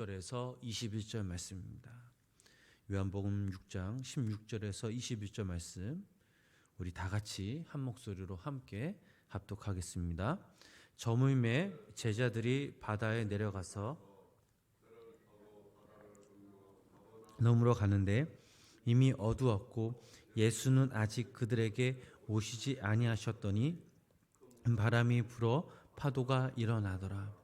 절에서 21절 말씀입니다. 요한복음 6장 16절에서 21절 말씀 우리 다 같이 한 목소리로 함께 합독하겠습니다. 저물매 제자들이 바다에 내려가서 넘으러 가는데 이미 어두웠고 예수는 아직 그들에게 오시지 아니하셨더니 바람이 불어 파도가 일어나더라.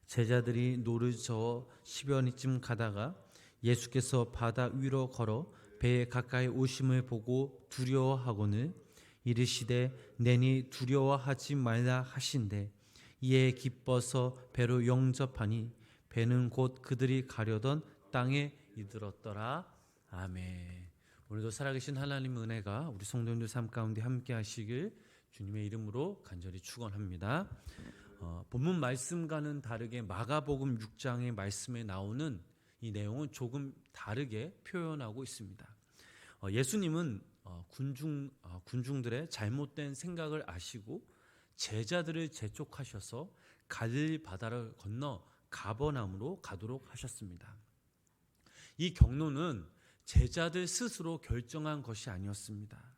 제자들이 노를 저어 10여리쯤 가다가 예수께서 바다 위로 걸어 배에 가까이 오심을 보고 두려워하고는 이르시되 내니 두려워하지 말라 하신대 이에 기뻐서 배로 영접하니 배는 곧 그들이 가려던 땅에 이르렀더라. 아멘. 오늘도 살아계신 하나님 은혜가 우리 성도님들 삶 가운데 함께 하시길 주님의 이름으로 간절히 축원합니다. 본문 말씀과는 다르게 마가복음 6장의 말씀에 나오는 이 내용은 조금 다르게 표현하고 있습니다. 예수님은 군중들의 잘못된 생각을 아시고 제자들을 재촉하셔서 갈릴리 바다를 건너 가버나움으로 가도록 하셨습니다. 이 경로는 제자들 스스로 결정한 것이 아니었습니다.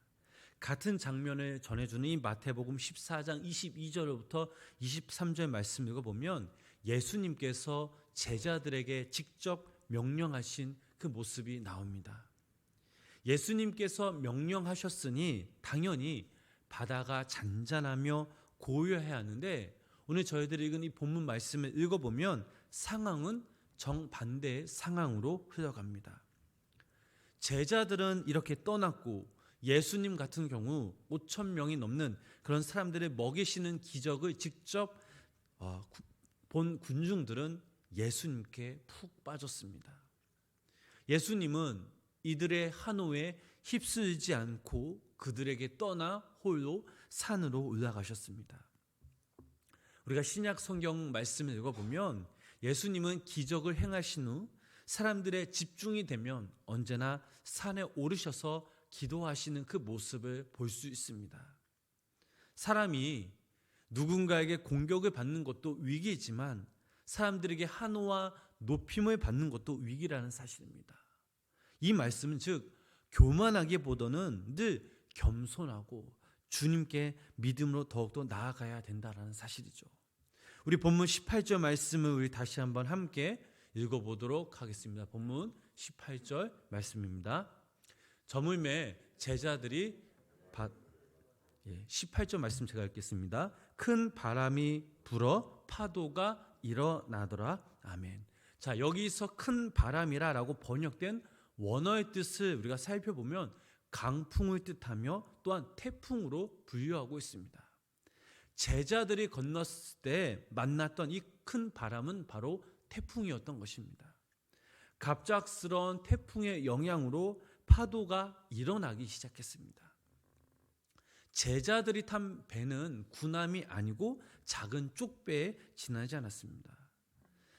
같은 장면을 전해주는 이 마태복음 14장 22절부터 23절 말씀 읽어보면 예수님께서 제자들에게 직접 명령하신 그 모습이 나옵니다. 예수님께서 명령하셨으니 당연히 바다가 잔잔하며 고요해야 하는데 오늘 저희들이 읽은 이 본문 말씀을 읽어보면 상황은 정반대의 상황으로 흘러갑니다. 제자들은 이렇게 떠났고 예수님 같은 경우 5천 명이 넘는 그런 사람들을 먹이시는 기적을 직접 본 군중들은 예수님께 푹 빠졌습니다. 예수님은 이들의 한호에 휩쓸지 않고 그들에게 떠나 홀로 산으로 올라가셨습니다. 우리가 신약 성경 말씀을 읽어보면 예수님은 기적을 행하신 후 사람들의 집중이 되면 언제나 산에 오르셔서 기도하시는 그 모습을 볼 수 있습니다. 사람이 누군가에게 공격을 받는 것도 위기이지만 사람들에게 한호와 높임을 받는 것도 위기라는 사실입니다. 이 말씀은 즉 교만하기보다는 늘 겸손하고 주님께 믿음으로 더욱더 나아가야 된다는 사실이죠. 우리 본문 18절 말씀을 우리 다시 한번 함께 읽어보도록 하겠습니다. 본문 18절 말씀입니다. 저물매 제자들이 18절 말씀 제가 읽겠습니다. 큰 바람이 불어 파도가 일어나더라. 아멘. 자, 여기서 큰 바람이라고 번역된 원어의 뜻을 우리가 살펴보면 강풍을 뜻하며 또한 태풍으로 분류하고 있습니다. 제자들이 건넜을 때 만났던 이 큰 바람은 바로 태풍이었던 것입니다. 갑작스러운 태풍의 영향으로 파도가 일어나기 시작했습니다. 제자들이 탄 배는 군함이 아니고 작은 쪽배에 지나지 않았습니다.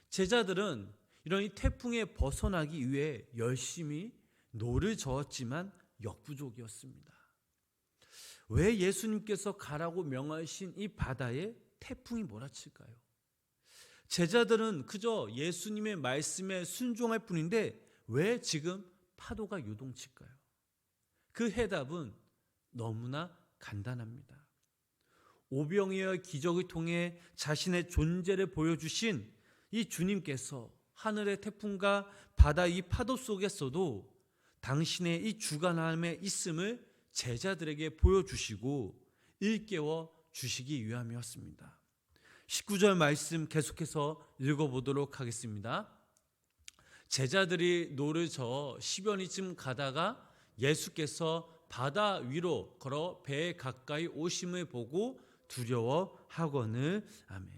제자들은 이런 이 태풍에 벗어나기 위해 열심히 노를 저었지만 역부족이었습니다. 왜 예수님께서 가라고 명하신 이 바다에 태풍이 몰아칠까요? 제자들은 그저 예수님의 말씀에 순종할 뿐인데 왜 지금 파도가 요동칠까요? 그 해답은 너무나 간단합니다. 오병이어의 기적을 통해 자신의 존재를 보여주신 이 주님께서 하늘의 태풍과 바다 이 파도 속에서도 당신의 이 주관함에 있음을 제자들에게 보여주시고 일깨워 주시기 위함이었습니다. 19절 말씀 계속해서 읽어보도록 하겠습니다. 제자들이 노를 저어 10여리쯤 가다가 예수께서 바다 위로 걸어 배에 가까이 오심을 보고 두려워하거늘. 아멘.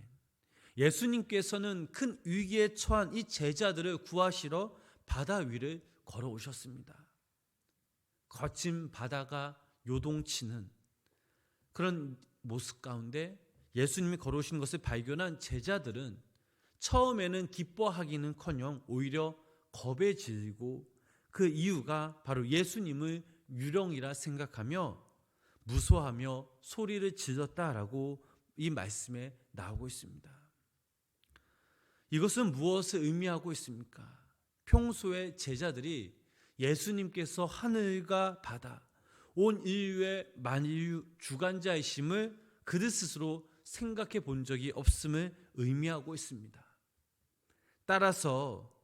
예수님께서는 큰 위기에 처한 이 제자들을 구하시러 바다 위를 걸어오셨습니다. 거친 바다가 요동치는 그런 모습 가운데 예수님이 걸어오신 것을 발견한 제자들은 처음에는 기뻐하기는커녕 오히려 겁에 질리고 그 이유가 바로 예수님을 유령이라 생각하며 무서워하며 소리를 질렀다라고 이 말씀에 나오고 있습니다. 이것은 무엇을 의미하고 있습니까? 평소에 제자들이 예수님께서 하늘과 바다, 온 인류의 만유 주관자이심을 그들 스스로 생각해 본 적이 없음을 의미하고 있습니다. 따라서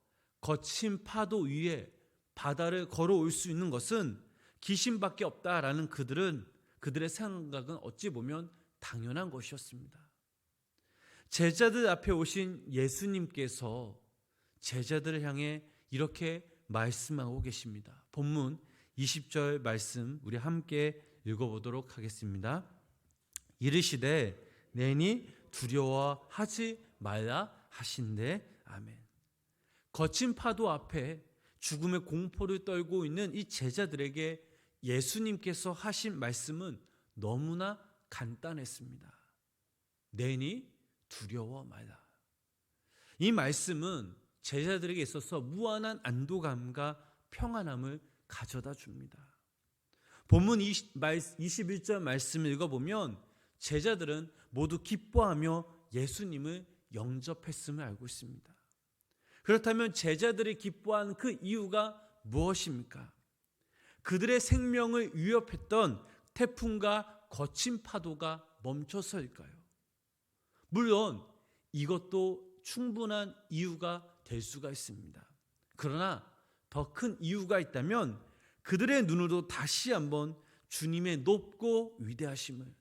거친 파도 위에 바다를 걸어올 수 있는 것은 귀신밖에 없다라는 그들의 생각은 어찌 보면 당연한 것이었습니다. 제자들 앞에 오신 예수님께서 제자들을 향해 이렇게 말씀하고 계십니다. 본문 20절 말씀 우리 함께 읽어보도록 하겠습니다. 이르시되 내니 두려워하지 말라 하신대. 아멘. 거친 파도 앞에 죽음의 공포를 떨고 있는 이 제자들에게 예수님께서 하신 말씀은 너무나 간단했습니다. 내니 두려워 말라. 이 말씀은 제자들에게 있어서 무한한 안도감과 평안함을 가져다 줍니다. 본문 21절 말씀을 읽어보면 제자들은 모두 기뻐하며 예수님을 영접했음을 알고 있습니다. 그렇다면 제자들이 기뻐한 그 이유가 무엇입니까? 그들의 생명을 위협했던 태풍과 거친 파도가 멈춰서일까요? 물론 이것도 충분한 이유가 될 수가 있습니다. 그러나 더 큰 이유가 있다면 그들의 눈으로 다시 한번 주님의 높고 위대하심을,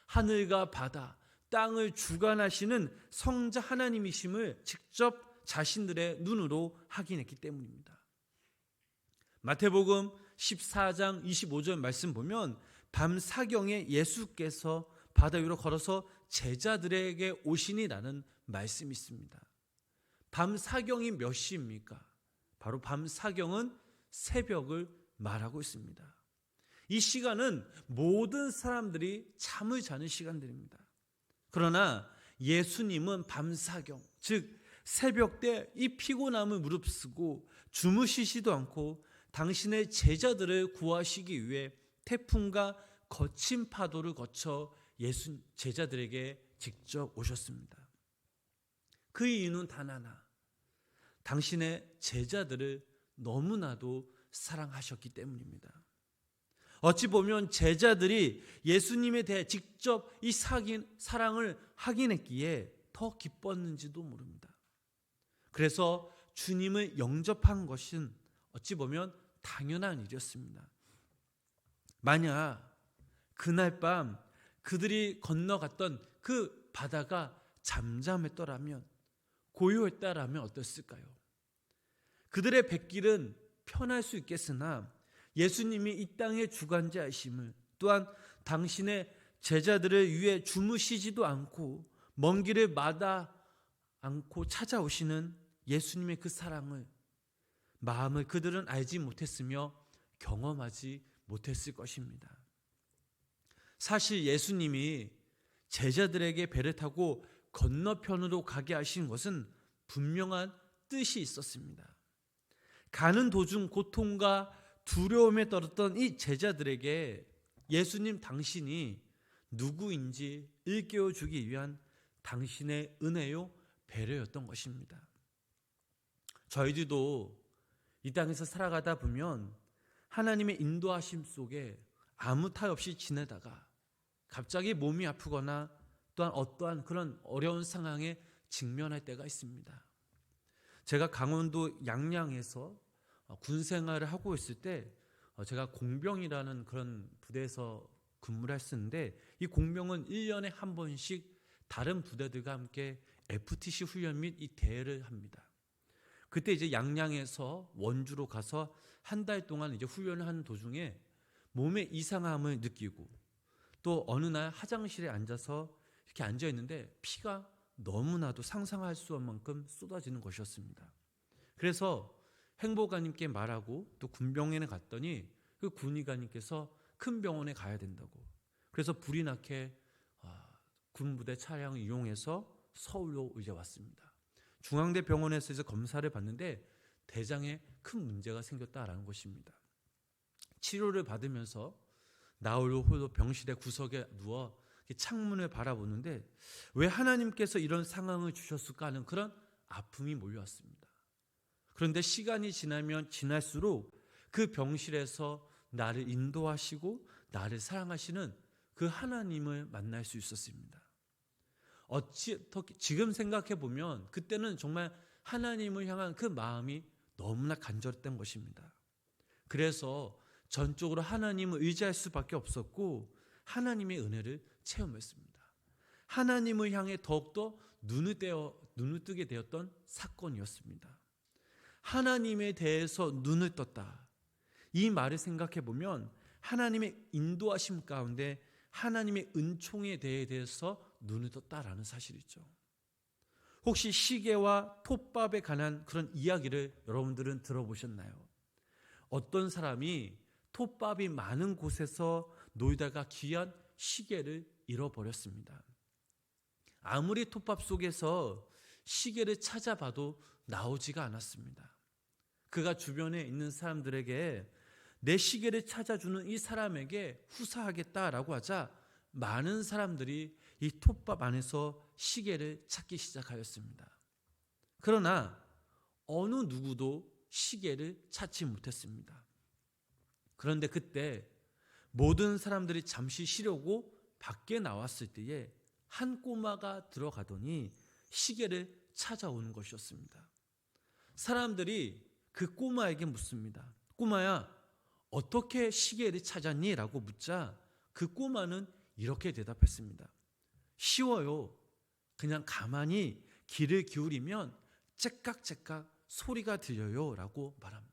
하늘과 바다, 땅을 주관하시는 성자 하나님이심을 직접 자신들의 눈으로 확인했기 때문입니다. 마태복음 14장 25절 말씀 보면 밤 사경에 예수께서 바다 위로 걸어서 제자들에게 오시니라는 말씀이 있습니다. 밤 사경이 몇 시입니까? 바로 밤 사경은 새벽을 말하고 있습니다. 이 시간은 모든 사람들이 잠을 자는 시간들입니다. 그러나 예수님은 밤 사경, 즉 새벽 때 이 피곤함을 무릅쓰고 주무시지도 않고 당신의 제자들을 구하시기 위해 태풍과 거친 파도를 거쳐 제자들에게 직접 오셨습니다. 그 이유는 단 하나, 당신의 제자들을 너무나도 사랑하셨기 때문입니다. 어찌 보면 제자들이 예수님에 대해 직접 이 사랑을 확인했기에 더 기뻤는지도 모릅니다. 그래서 주님을 영접한 것은 어찌 보면 당연한 일이었습니다. 만약 그날 밤 그들이 건너갔던 그 바다가 잠잠했더라면, 고요했다라면 어땠을까요? 그들의 뱃길은 편할 수 있겠으나 예수님이 이 땅의 주관자이심을, 또한 당신의 제자들을 위해 주무시지도 않고 먼 길을 마다 않고 찾아오시는 예수님의 그 사랑을, 마음을 그들은 알지 못했으며 경험하지 못했을 것입니다. 사실 예수님이 제자들에게 배를 타고 건너편으로 가게 하신 것은 분명한 뜻이 있었습니다. 가는 도중 고통과 두려움에 떨었던 이 제자들에게 예수님 당신이 누구인지 일깨워 주기 위한 당신의 은혜요 배려였던 것입니다. 저희들도 이 땅에서 살아가다 보면 하나님의 인도하심 속에 아무 탈 없이 지내다가 갑자기 몸이 아프거나 또한 어떠한 그런 어려운 상황에 직면할 때가 있습니다. 제가 강원도 양양에서 군 생활을 하고 있을 때 제가 공병이라는 그런 부대에서 근무를 했었는데, 이 공병은 1년에 한 번씩 다른 부대들과 함께 FTC 훈련 및 이 대회를 합니다. 그때 이제 양양에서 원주로 가서 한 달 동안 이제 훈련을 하는 도중에 몸에 이상함을 느끼고, 또 어느 날 화장실에 앉아서 이렇게 앉아 있는데 피가 너무나도 상상할 수 없는 만큼 쏟아지는 것이었습니다. 그래서 행보관님께 말하고 또 군병원에 갔더니 그 군의관님께서 큰 병원에 가야 된다고, 그래서 불이 나게 군부대 차량을 이용해서 서울로 이제 왔습니다. 중앙대 병원에서 이제 검사를 받는데 대장에 큰 문제가 생겼다라는 것입니다. 치료를 받으면서 나홀로 홀로 병실의 구석에 누워 창문을 바라보는데 왜 하나님께서 이런 상황을 주셨을까 하는 그런 아픔이 몰려왔습니다. 그런데 시간이 지나면 지날수록 그 병실에서 나를 인도하시고 나를 사랑하시는 그 하나님을 만날 수 있었습니다. 지금 생각해 보면 그때는 정말 하나님을 향한 그 마음이 너무나 간절했던 것입니다. 그래서 전적으로 하나님을 의지할 수밖에 없었고 하나님의 은혜를 체험했습니다. 하나님을 향해 더욱더 눈을 뜨게 되었던 사건이었습니다. 하나님에 대해서 눈을 떴다. 이 말을 생각해 보면 하나님의 인도하심 가운데 하나님의 은총에 대해서 눈을 떴다라는 사실이죠. 혹시 시계와 톱밥에 관한 그런 이야기를 여러분들은 들어보셨나요? 어떤 사람이 톱밥이 많은 곳에서 놀다가 귀한 시계를 잃어버렸습니다. 아무리 톱밥 속에서 시계를 찾아봐도 나오지가 않았습니다. 그가 주변에 있는 사람들에게 내 시계를 찾아주는 이 사람에게 후사하겠다라고 하자 많은 사람들이 이 톱밥 안에서 시계를 찾기 시작하였습니다. 그러나 어느 누구도 시계를 찾지 못했습니다. 그런데 그때 모든 사람들이 잠시 쉬려고 밖에 나왔을 때에 한 꼬마가 들어가더니 시계를 찾아오는 것이었습니다. 사람들이 그 꼬마에게 묻습니다. 꼬마야, 어떻게 시계를 찾았니? 라고 묻자 그 꼬마는 이렇게 대답했습니다. 쉬워요. 그냥 가만히 귀를 기울이면 째깍째깍 소리가 들려요. 라고 말합니다.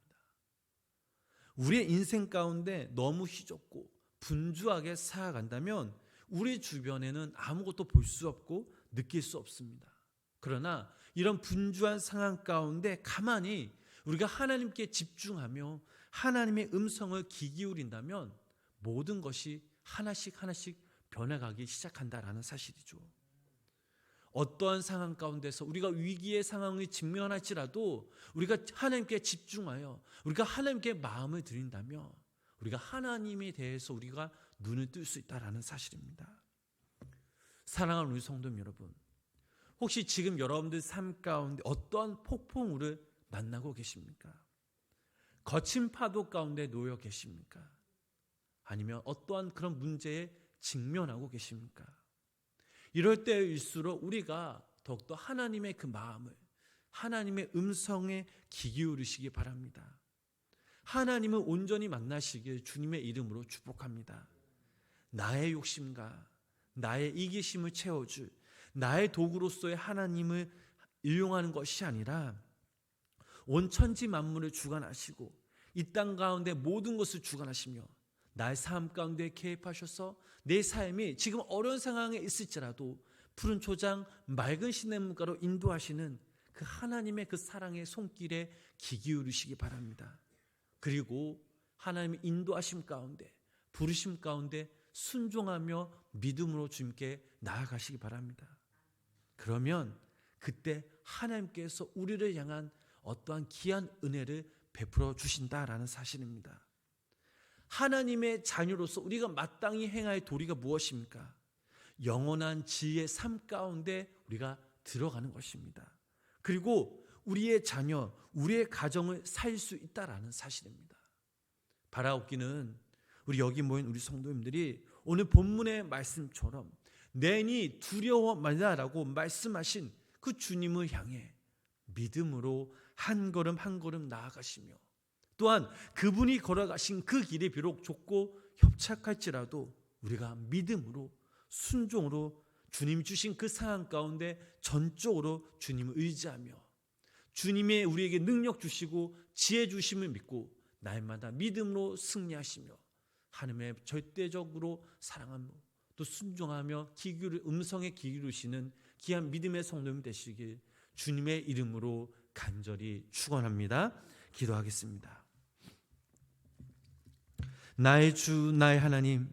우리의 인생 가운데 너무 휘젓고 분주하게 살아간다면 우리 주변에는 아무것도 볼 수 없고 느낄 수 없습니다. 그러나 이런 분주한 상황 가운데 가만히 우리가 하나님께 집중하며 하나님의 음성을 귀 기울인다면 모든 것이 하나씩 하나씩 변해가기 시작한다라는 사실이죠. 어떠한 상황 가운데서 우리가 위기의 상황을 직면할지라도 우리가 하나님께 집중하여 우리가 하나님께 마음을 드린다면 우리가 하나님에 대해서 우리가 눈을 뜰 수 있다라는 사실입니다. 사랑하는 우리 성도 여러분, 혹시 지금 여러분들 삶 가운데 어떠한 폭풍우를 만나고 계십니까? 거친 파도 가운데 놓여 계십니까? 아니면 어떠한 그런 문제에 직면하고 계십니까? 이럴 때일수록 우리가 더욱더 하나님의 그 마음을, 하나님의 음성에 귀 기울이시기 바랍니다. 하나님을 온전히 만나시길 주님의 이름으로 축복합니다. 나의 욕심과 나의 이기심을 채워줄 나의 도구로서의 하나님을 일용하는 것이 아니라 온 천지 만물을 주관하시고 이 땅 가운데 모든 것을 주관하시며 나의 삶 가운데 개입하셔서 내 삶이 지금 어려운 상황에 있을지라도 푸른 초장 맑은 시냇물가로 인도하시는 그 하나님의 그 사랑의 손길에 귀 기울이시기 바랍니다. 그리고 하나님의 인도하심 가운데 부르심 가운데 순종하며 믿음으로 주님께 나아가시기 바랍니다. 그러면 그때 하나님께서 우리를 향한 어떠한 귀한 은혜를 베풀어 주신다라는 사실입니다. 하나님의 자녀로서 우리가 마땅히 행할 도리가 무엇입니까? 영원한 지혜의 삶 가운데 우리가 들어가는 것입니다. 그리고 우리의 자녀, 우리의 가정을 살 수 있다라는 사실입니다. 바라옵기는 우리 여기 모인 우리 성도님들이 오늘 본문의 말씀처럼 내니 두려워 말라라고 말씀하신 그 주님을 향해 믿음으로 한 걸음 한 걸음 나아가시며 또한 그분이 걸어가신 그 길이 비록 좁고 협착할지라도 우리가 믿음으로 순종으로 주님 주신 그 상황 가운데 전적으로 주님을 의지하며 주님의 우리에게 능력 주시고 지혜 주심을 믿고 날마다 믿음으로 승리하시며 하나님의 절대적으로 사랑하며 또 순종하며 음성에 귀 기울이시는 귀한 믿음의 성도님 되시길 주님의 이름으로 간절히 축원합니다. 기도하겠습니다. 나의 주 나의 하나님,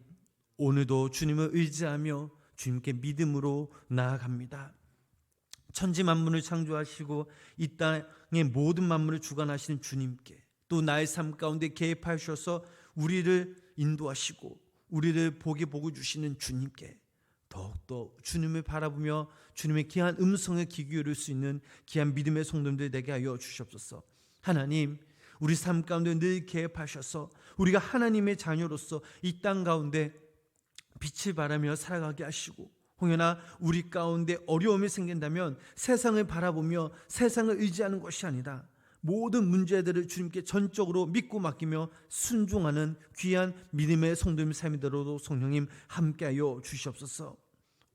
오늘도 주님을 의지하며 주님께 믿음으로 나아갑니다. 천지 만물을 창조하시고 이 땅의 모든 만물을 주관하시는 주님께 또 나의 삶 가운데 개입하셔서 우리를 인도하시고 우리를 복에 복을 주시는 주님께 더욱더 주님을 바라보며 주님의 귀한 음성에 귀 기울일 수 있는 귀한 믿음의 성도들 되게 하여 주시옵소서. 하나님, 우리 삶 가운데 늘 개입하셔서 우리가 하나님의 자녀로서 이 땅 가운데 빛을 발하며 살아가게 하시고, 혹여나 우리 가운데 어려움이 생긴다면 세상을 바라보며 세상을 의지하는 것이 아니라 모든 문제들을 주님께 전적으로 믿고 맡기며 순종하는 귀한 믿음의 성도님의 삶이 되도록 성령님 함께하여 주시옵소서.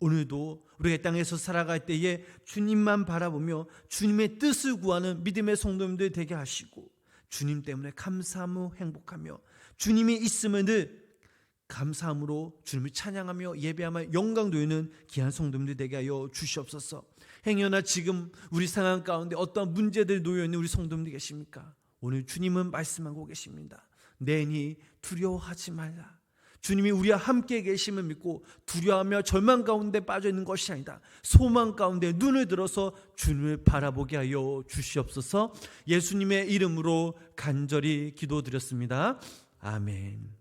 오늘도 우리가 이 땅에서 살아갈 때에 주님만 바라보며 주님의 뜻을 구하는 믿음의 성도님들 되게 하시고, 주님 때문에 감사하며 행복하며 주님이 있음을 늘 감사함으로 주님을 찬양하며 예배하며 영광 돌리는 귀한 성도님들 되게 하여 주시옵소서. 행여나 지금 우리 상황 가운데 어떤 문제들이 놓여있는 우리 성도님들 계십니까? 오늘 주님은 말씀하고 계십니다. 내니 두려워하지 말라. 주님이 우리와 함께 계심을 믿고 두려워하며 절망 가운데 빠져있는 것이 아니다. 소망 가운데 눈을 들어서 주님을 바라보게 하여 주시옵소서. 예수님의 이름으로 간절히 기도드렸습니다. 아멘.